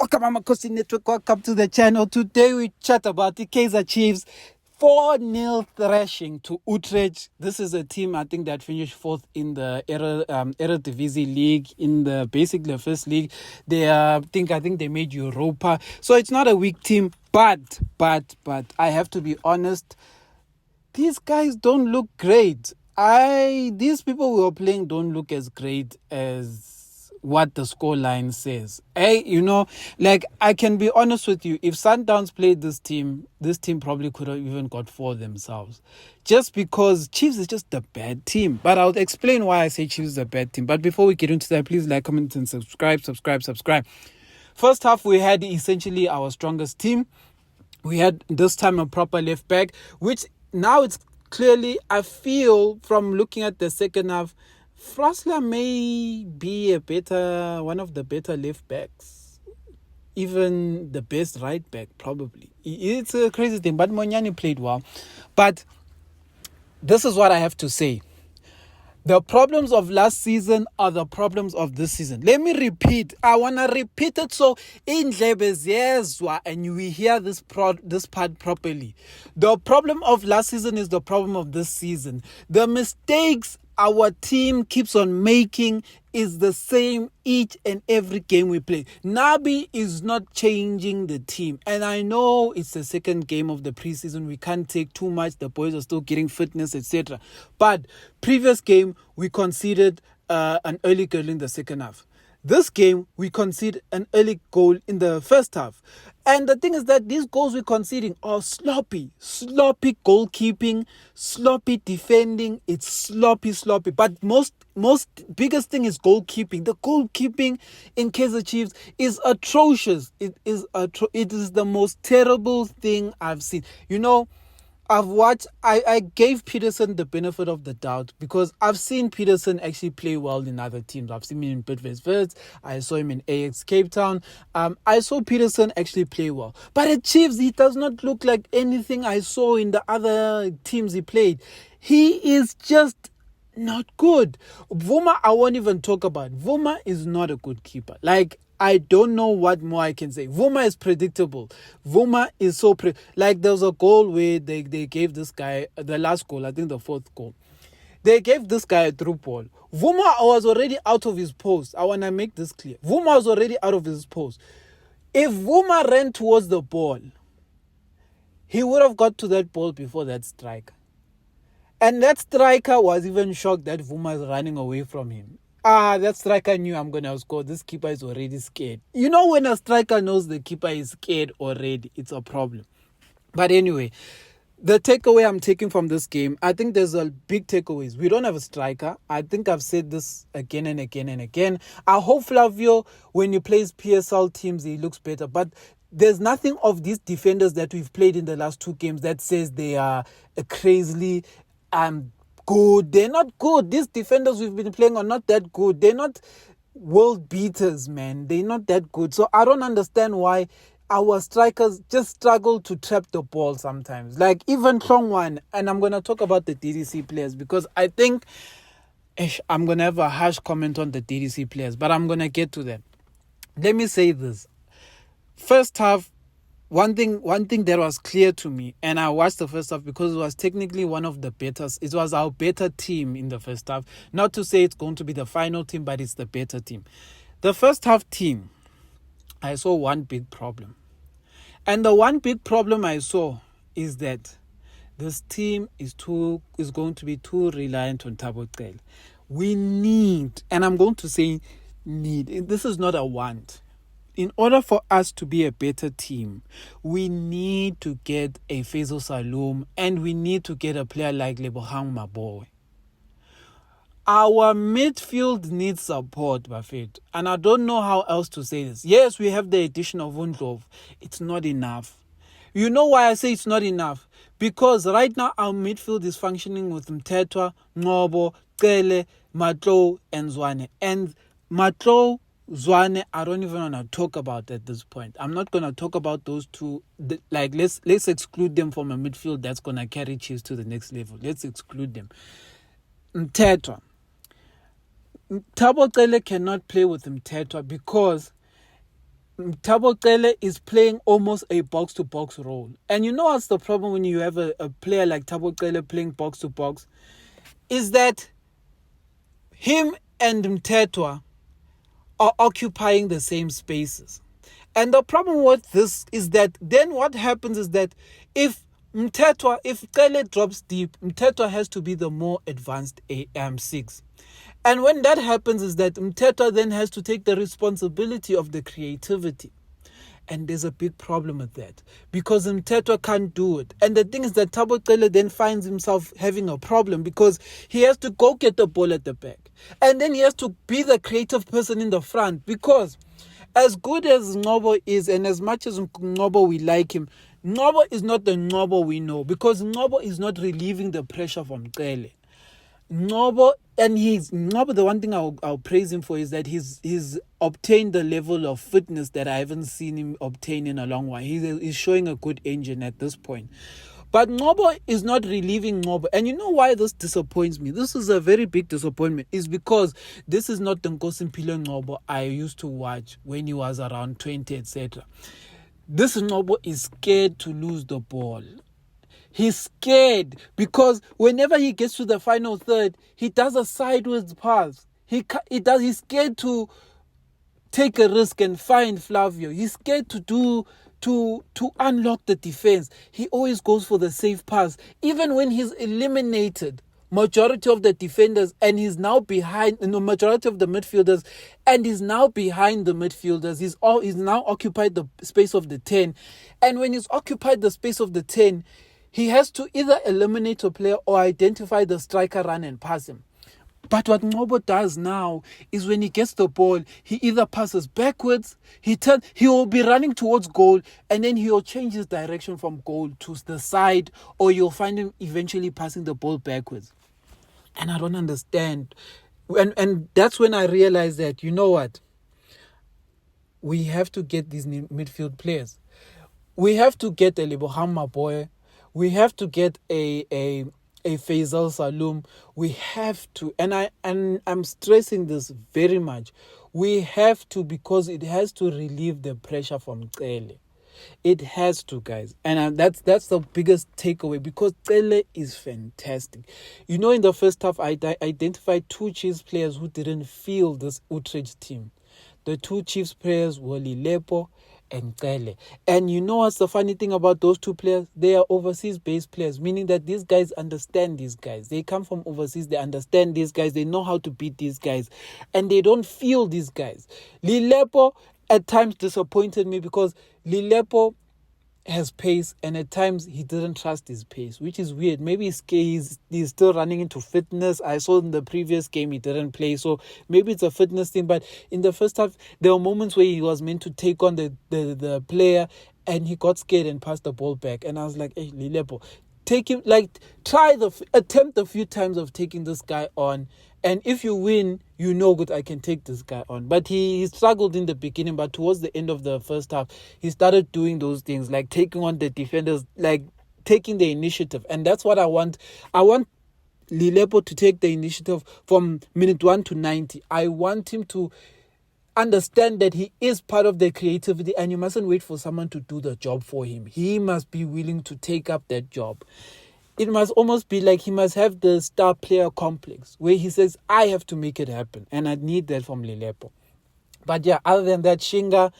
Welcome, Amakhosi Network. Welcome to the channel. Today we chat about the Kaizer Chiefs 4-0 thrashing to Utrecht. This is a team I think that finished fourth in the Eredivisie League, in the basically the first league. They I think they made Europa, so it's not a weak team. But I have to be honest. These guys don't look great. These people we are playing don't look as great as what the scoreline says. I can be honest with you. If Sundowns played this team probably could have even got 4 themselves. Just because Chiefs is just a bad team. But I'll explain why I say Chiefs is a bad team. But before we get into that, please like, comment, and subscribe. First half, we had essentially our strongest team. We had this time a proper left back, which now it's clearly, I feel from looking at the second half, Frasler may be one of the better left backs, even the best right back probably. It's a crazy thing, but Monyani played well. But this is what I have to say. The problems of last season are the problems of this season. Let me repeat. I want to repeat it so in Lebezezwa and we hear this part properly. The problem of last season is the problem of this season. The mistakes our team keeps on making is the same each and every game we play. Nabi is not changing the team. And I know it's the second game of the preseason. We can't take too much. The boys are still getting fitness, etc. But previous game, we conceded an early goal in the second half. This game, we conceded an early goal in the first half. And the thing is that these goals we're conceding are sloppy goalkeeping, sloppy defending. It's sloppy. But most biggest thing is goalkeeping. The goalkeeping in Kaizer Chiefs is atrocious. It is the most terrible thing I've seen. I gave Peterson the benefit of the doubt because I've seen Peterson actually play well in other teams. I've seen him in Midfield. I saw him in AX Cape Town. I saw Peterson actually play well. But at Chiefs, he does not look like anything I saw in the other teams he played. He is just not good. Vuma, I won't even talk about. Vuma is not a good keeper. I don't know what more I can say. Vuma is predictable. Vuma is so there was a goal where they gave this guy, the last goal, I think the fourth goal. They gave this guy a through ball. Vuma was already out of his post. I want to make this clear. Vuma was already out of his post. If Vuma ran towards the ball, he would have got to that ball before that striker. And that striker was even shocked that Vuma is running away from him. That striker knew I'm going to score. This keeper is already scared. When a striker knows the keeper is scared already, it's a problem. But anyway, the takeaway I'm taking from this game, I think there's a big takeaways. We don't have a striker. I think I've said this again and again. I hope Flavio, when he plays PSL teams, he looks better. But there's nothing of these defenders that we've played in the last 2 games that says they are crazily good. They're not good. These defenders we've been playing are not that good. They're not world beaters, man. They're not that good. So I don't understand why our strikers just struggle to trap the ball sometimes. Like even Hlongwane, and I'm going to talk about the DDC players because I think I'm going to have a harsh comment on the DDC players, but I'm going to get to them. Let me say this. First half, One thing that was clear to me, and I watched the first half because it was technically one of the better. It was our better team in the first half. Not to say it's going to be the final team, but it's the better team. The first half team, I saw one big problem. And the one big problem I saw is that this team is going to be too reliant on Thabo Cele. We need, and I'm going to say need, this is not a want. In order for us to be a better team, we need to get a Faisal Saloom and we need to get a player like Lebohang Maboe. Our midfield needs support, Buffett. And I don't know how else to say this. Yes, we have the addition of Undlov. It's not enough. You know why I say it's not enough? Because right now our midfield is functioning with Mthethwa, Ngobo, Cele, Matlo, and Zwane. And Matlo, Zwane, I don't even want to talk about at this point. I'm not going to talk about those two. Let's exclude them from a midfield that's going to carry Chiefs to the next level. Let's exclude them. Mthethwa. Thabo Cele cannot play with Mthethwa because Thabo Qele is playing almost a box-to-box role. And you know what's the problem when you have a player like Thabo Qele playing box-to-box? Is that him and Mthethwa are occupying the same spaces. And the problem with this is that then what happens is that if Qele drops deep, Mthethwa has to be the more advanced six. And when that happens is that Mthethwa then has to take the responsibility of the creativity. And there's a big problem with that because Mthethwa can't do it. And the thing is that Thabo Qele then finds himself having a problem because he has to go get the ball at the back. And then he has to be the creative person in the front because as good as Ngobo is and as much as Ngobo we like him, Ngobo is not the Ngobo we know because Ngobo is not relieving the pressure from Qele. Ngobo, the one thing I'll praise him for is that he's obtained the level of fitness that I haven't seen him obtain in a long while. He's showing a good engine at this point. But Ngobo is not relieving Ngobo. And you know why this disappoints me? This is a very big disappointment. Is because this is not the Nkosi Ngobo I used to watch when he was around 20, etc. This Ngobo is scared to lose the ball. He's scared because whenever he gets to the final third, he does a sideways pass. He's scared to take a risk and find Flavio. He's scared to unlock the defense. He always goes for the safe pass. Even when he's eliminated majority of the defenders and he's now behind the majority of the midfielders and he's now behind the midfielders. He's now occupied the space of the 10. And when he's occupied the space of the 10, he has to either eliminate a player or identify the striker, run and pass him. But what Ngobo does now is when he gets the ball, he either passes backwards, he will be running towards goal, and then he'll change his direction from goal to the side, or you'll find him eventually passing the ball backwards. And I don't understand. And that's when I realized that, you know what? We have to get these midfield players. We have to get a Lebohang Maboe. We have to get a Faisal Salum. We have to, and I'm stressing this very much. We have to because it has to relieve the pressure from Qele. It has to, guys. And that's the biggest takeaway because Qele is fantastic. You know, in the first half, I identified two Chiefs players who didn't feel this Utrecht team. The two Chiefs players were Lilepo and Qele. And you know what's the funny thing about those two players? They are overseas-based players, meaning that these guys understand these guys. They come from overseas, they understand these guys, they know how to beat these guys, and they don't feel these guys. Lilepo at times disappointed me because Lilepo has pace and at times he didn't trust his pace, which is weird. Maybe he's still running into fitness. I saw in the previous game he didn't play, so maybe it's a fitness thing. But in the first half there were moments where he was meant to take on the player and he got scared and passed the ball back, and I was like, hey Lilepo, take him, attempt a few times of taking this guy on, and if you win, you know good, I can take this guy on. But he struggled in the beginning, but towards the end of the first half, he started doing those things, like taking on the defenders, like taking the initiative. And that's what I want. I want Lilepo to take the initiative from minute 1 to 90. I want him to understand that he is part of the creativity and you mustn't wait for someone to do the job for him. He must be willing to take up that job. It must almost be like he must have the star player complex where he says, I have to make it happen. And I need that from Lilepo. But yeah, other than that, Shinga,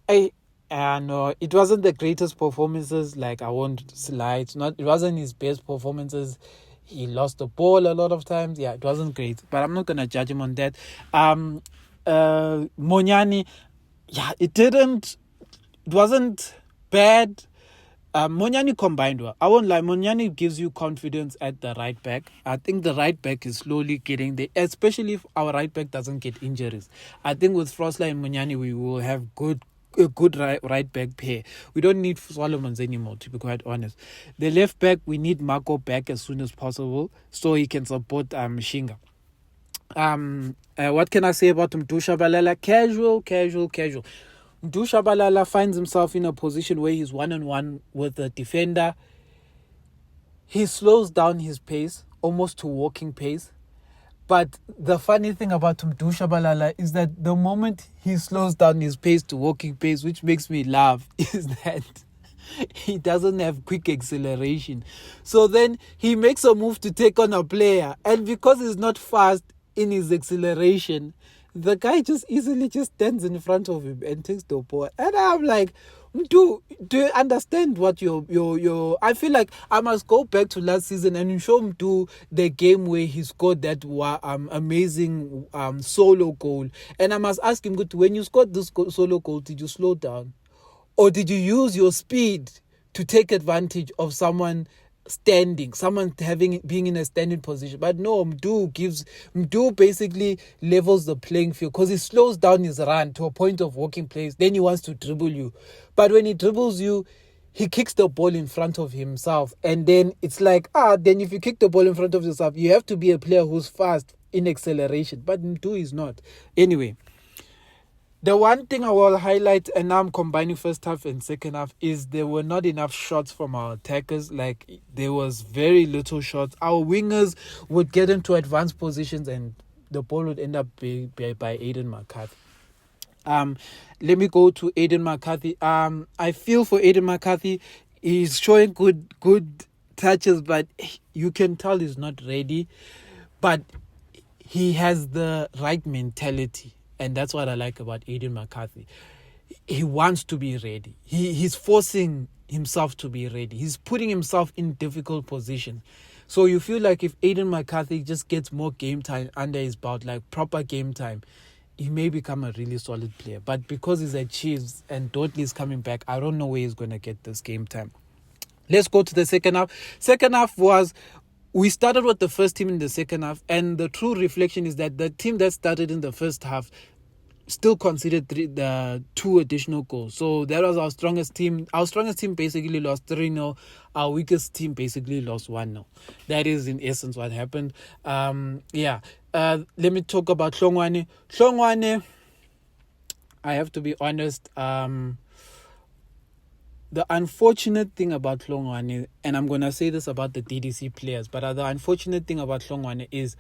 no, it wasn't the greatest performances. Like, I won't lie. It wasn't his best performances. He lost the ball a lot of times. Yeah, it wasn't great. But I'm not going to judge him on that. Monyani, yeah, it wasn't bad. Monyani combined well. I won't lie, Monyani gives you confidence at the right back. I think the right back is slowly getting there, especially if our right back doesn't get injuries. I think with Frosler and Monyani, we will have a good right back pair. We don't need Solomons anymore, to be quite honest. The left back, we need Marco back as soon as possible so he can support Shinga. What can I say about Mdusha Balala? Casual. Mdusha Balala finds himself in a position where he's one-on-one with the defender. He slows down his pace, almost to walking pace. But the funny thing about Mdu Shabalala is that the moment he slows down his pace to walking pace, which makes me laugh, is that he doesn't have quick acceleration. So then he makes a move to take on a player, and because he's not fast in his acceleration, the guy just easily just stands in front of him and takes the ball. And I'm like, do you understand what your I feel like I must go back to last season and show him to the game where he scored that amazing solo goal, and I must ask him, good, when you scored this solo goal, did you slow down, or did you use your speed to take advantage of someone standing, someone being in a standing position? But no, Mdu basically levels the playing field because he slows down his run to a point of walking place. Then he wants to dribble you, but when he dribbles you, he kicks the ball in front of himself, and then it's like, then if you kick the ball in front of yourself, you have to be a player who's fast in acceleration. But Mdu is not. Anyway, the one thing I will highlight, and now I'm combining first half and second half, is there were not enough shots from our attackers. Like, there was very little shots. Our wingers would get into advanced positions and the ball would end up by Aiden McCarthy. Let me go to Aiden McCarthy. I feel for Aiden McCarthy, he's showing good touches, but you can tell he's not ready. But he has the right mentality. And that's what I like about Aiden McCarthy. He wants to be ready. He's forcing himself to be ready. He's putting himself in difficult position. So you feel like if Aiden McCarthy just gets more game time under his belt, like proper game time, he may become a really solid player. But because he's at Chiefs and Dudley is coming back, I don't know where he's going to get this game time. Let's go to the second half. Second half was... we started with the first team in the second half, and the true reflection is that the team that started in the first half still conceded the 2 additional goals. So that was our strongest team. Our strongest team basically lost 3-0. Our weakest team basically lost 1-0. That is in essence what happened. Let me talk about Hlongwane. Hlongwane, I have to be honest, the unfortunate thing about Hlongwane, and I'm going to say this about the DDC players, but the unfortunate thing about Hlongwane is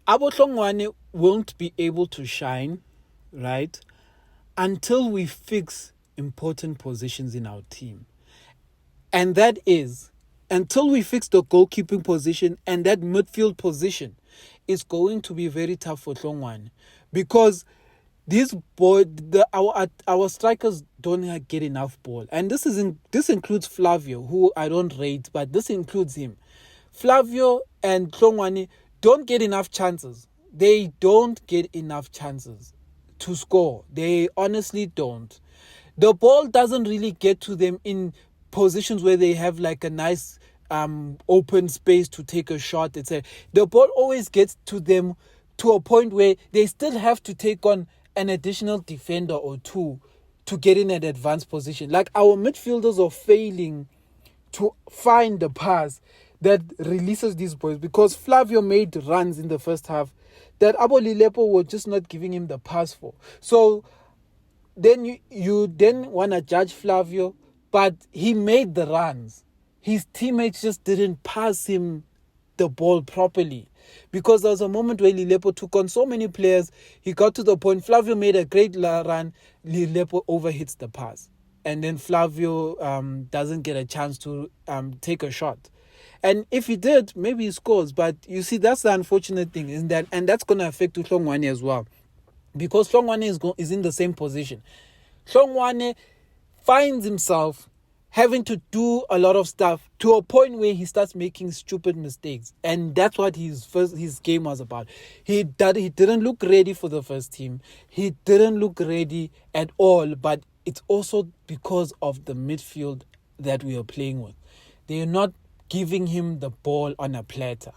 Abo Hlongwane won't be able to shine, right, until we fix important positions in our team. And that is, until we fix the goalkeeping position and that midfield position, it's going to be very tough for Hlongwane, because our strikers don't get enough ball, and this includes Flavio, who I don't rate, but this includes him. Flavio and Hlongwane don't get enough chances. They don't get enough chances to score. They honestly don't. The ball doesn't really get to them in positions where they have like a nice open space to take a shot. The ball always gets to them to a point where they still have to take on an additional defender or 2 to get in an advanced position. Like, our midfielders are failing to find the pass that releases these boys, because Flavio made runs in the first half that Abo Lilepo were just not giving him the pass for. So then you then want to judge Flavio, but he made the runs. His teammates just didn't pass him the ball properly, because there was a moment where Lilepo took on so many players. He got to the point, Flavio made a great run, Lilepo overhits the pass, and then Flavio doesn't get a chance to take a shot. And if he did, maybe he scores. But you see, that's the unfortunate thing, is that, and that's going to affect Hlongwane as well, because Hlongwane is in the same position. Hlongwane finds himself having to do a lot of stuff to a point where he starts making stupid mistakes. And that's what his game was about. He didn't look ready for the first team. He didn't look ready at all. But it's also because of the midfield that we are playing with. They're not giving him the ball on a platter.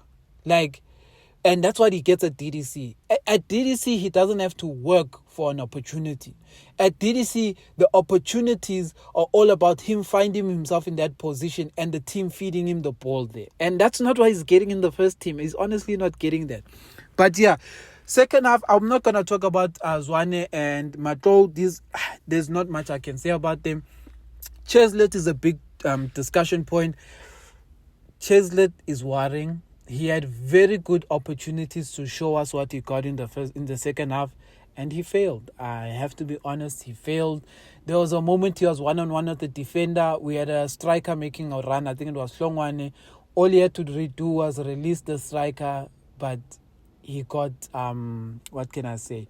And that's what he gets at DDC. At DDC, he doesn't have to work for an opportunity. At DDC, the opportunities are all about him finding himself in that position and the team feeding him the ball there. And that's not what he's getting in the first team. He's honestly not getting that. But yeah, second half, I'm not going to talk about Zwane and Mato. There's not much I can say about them. Cheslet is a big discussion point. Cheslet is worrying. he had very good opportunities to show us what he got in the second half, and he failed. I have to be honest, he failed. There was a moment he was one-on-one with the defender. We had a striker making a run. I think it was Hlongwane. All he had to do was release the striker, but he got, what can I say?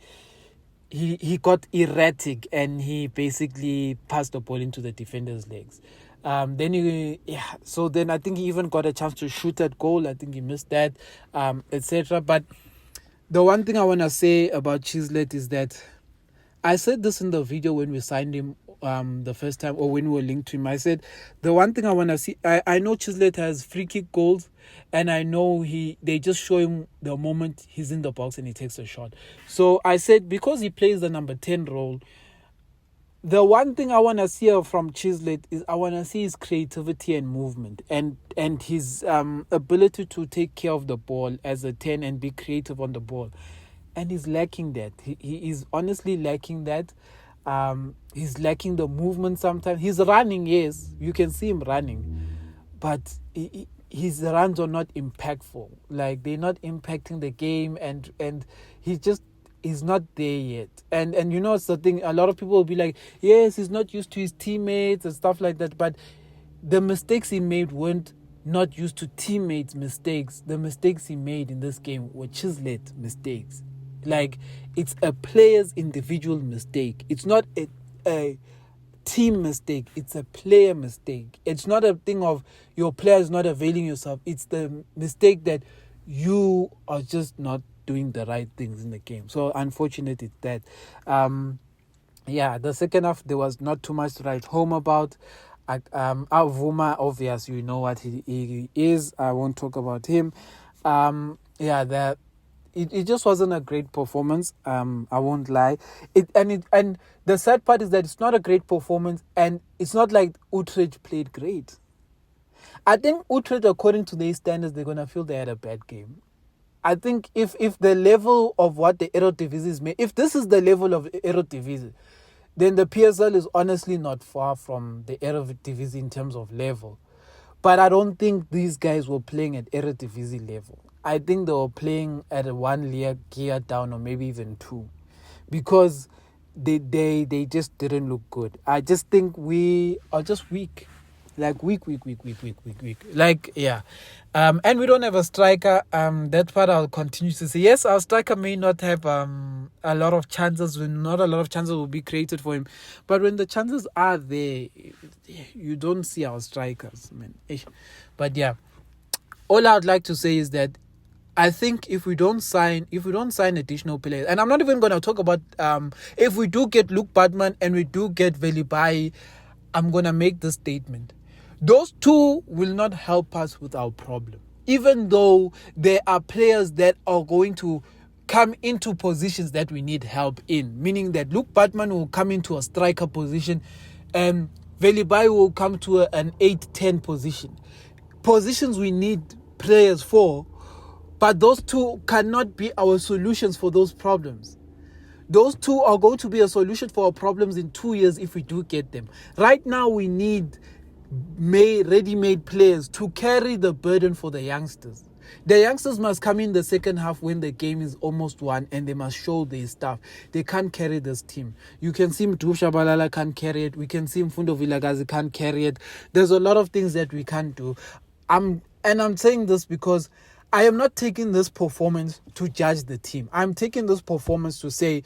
He got erratic, and he basically passed the ball into the defender's legs. So then I think he even got a chance to shoot at goal. I think he missed that, etc. But the one thing I want to say about Chislett is that I said this in the video when we signed him the first time, or when we were linked to him. I said the one thing I want to see, I know Chislett has free kick goals, and I know they just show him the moment he's in the box and he takes a shot. So I said, because he plays the number 10 role, the one thing I want to see from Chislett is I want to see his creativity and movement, and his ability to take care of the ball as a 10 and be creative on the ball. And he's lacking that. He is honestly lacking that. He's lacking the movement sometimes. He's running, yes. You can see him running. But his runs are not impactful. Like, they're not impacting the game, and he's not there yet. And you know, it's the thing, a lot of people will be like, yes, he's not used to his teammates and stuff like that. But the mistakes he made weren't not used to teammates' mistakes. The mistakes he made in this game were Chislett mistakes. Like, it's a player's individual mistake. It's not a team mistake. It's a player mistake. It's not a thing of your players not availing yourself. It's the mistake that you are just not doing the right things in the game. So unfortunately, it's that. The second half, there was not too much to write home about. Avuma, obvious, you know what he is. I won't talk about him. It just wasn't a great performance. I won't lie. And the sad part is that it's not a great performance, and it's not like Utrecht played great. I think Utrecht, according to their standards, they're gonna feel they had a bad game. I think if the level of what the Eredivisie is made, if this is the level of Eredivisie, then the PSL is honestly not far from the Eredivisie in terms of level. But I don't think these guys were playing at Eredivisie level. I think they were playing at a one gear down, or maybe even two, because they just didn't look good. I just think we are just weak. Like weak. Like, yeah. And we don't have a striker. That part I'll continue to say. Yes, our striker may not have a lot of chances. Not a lot of chances will be created for him. But when the chances are there, you don't see our strikers, man. But yeah, all I would like to say is that I think if we don't sign additional players, and I'm not even going to talk about if we do get Luke Badman and we do get Velibai, I'm going to make this statement. Those two will not help us with our problem. Even though there are players that are going to come into positions that we need help in, meaning that Luke Badman will come into a striker position and Velibai will come to an 8-10 position. Positions we need players for, but those two cannot be our solutions for those problems. Those two are going to be a solution for our problems in 2 years if we do get them. Right now, we need ready-made players to carry the burden for the youngsters. The youngsters must come in the second half when the game is almost won, and they must show their stuff. They can't carry this team. You can see Mdu Shabalala can't carry it. We can see Mfundo Vilagazi can't carry it. There's a lot of things that we can't do. I'm saying this because I am not taking this performance to judge the team. I'm taking this performance to say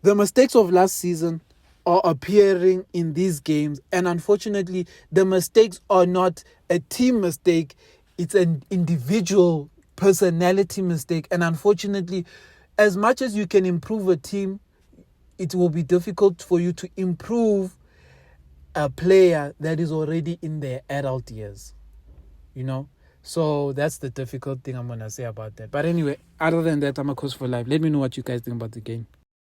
the mistakes of last season are appearing in these games, and unfortunately the mistakes are not a team mistake, it's an individual personality mistake. And unfortunately, as much as you can improve a team, it will be difficult for you to improve a player that is already in their adult years, you know. So that's the difficult thing I'm going to say about that. But anyway, other than that, Amakhosi for life. Let me know what you guys think about the game.